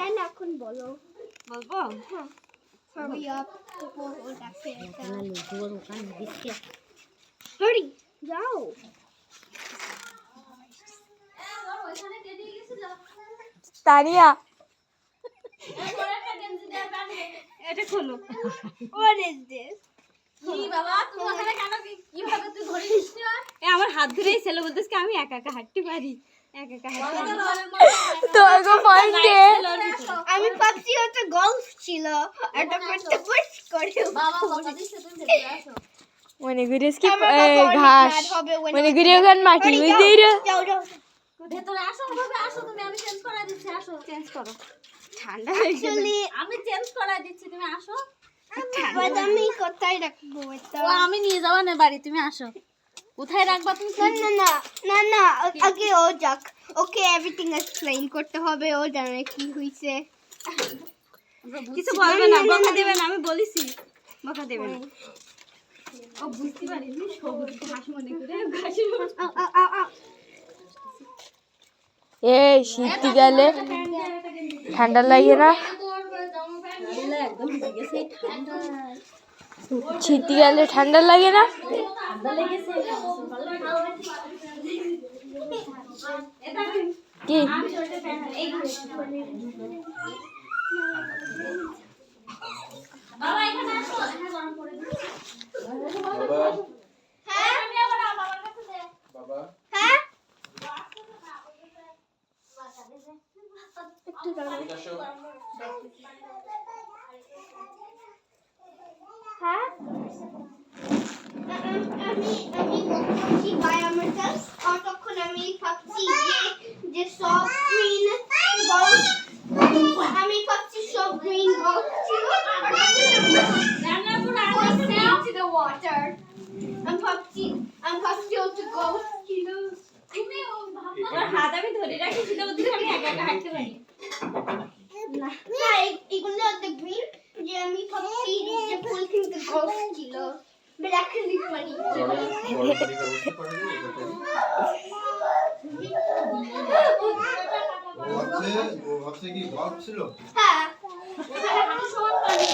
তাই না এখন বলো বলবো হ্যাঁ hurry up hurry যাও তানিয়া এটা খোলো what is this কি বাবা তুমি ওখানে কেন কিভাবে তুই ধরে নিস না আমার হাত ধরেই ছেলে বলতেছে আমি একা একা হাঁটতে পারি একা একা হাঁটতে তো আগো পয়েন্টে আমি ভাবছি ওটা গলফ ছিল এটা করতে পুশ করে বাবা কথা দিছে তুমি ভেতরে আসো মনে করিস কি ঘাস মনে করি ওখানে মাটি বুঝতেই রে যাও যাও ভেতরে আসো ভাবে আসো তুমি আমি চেঞ্জ করা দিচ্ছি আসো চেঞ্জ করো ঠান্ডা হয়ে গেল actually আমি চেঞ্জ করা দিচ্ছি তুমি আসো আমি কোথায় রাখবো এটা ও আমি নিয়ে যাওয়া না বাড়ি তুমি আসো কোথায় রাখবা তুমি না আগে ও যাক ওকে এভরিথিং এক্সপ্লেইন করতে হবে ও জানে কি হইছে কিছু বলবে না বকা দেবে না আমি বলেছি বকা দেবে না ও বুঝতে পারিনি সবুজ ঘাস মনে করে ঘাসের এই শীত গেলে ঠান্ডা লাগে না শীত গেলে ঠান্ডা লাগে না কি বাবা এখানে আসো গরম করে দিই হ্যাঁ আমি আবার বাবার কাছে দে বাবা হ্যাঁ এদিকে আসো হ্যাঁ আমি বলছি বাই আমার কাছে আর তখন আমি ভাবছি যে সব গ্রিন গলফ আমি ভাবছি সব গ্রিন গলফ ছিল আর রান্না করে to the water আমি ভাবছি ওটা গলফ ছিল তুমি আমার হাত আমি ধরে রাখি সেটা বলতে আমি একা একা হাঁটতে পারি না এগুলো the green যে আমি ভাবছি যে ফুল কিন্তু গলফ ছিল ব্ল্যাক লিপ পানি গরম গরম পানি করে উঠতে পারে না ও ভাবছে কি গল্প ছিল হ্যাঁ সমান পানি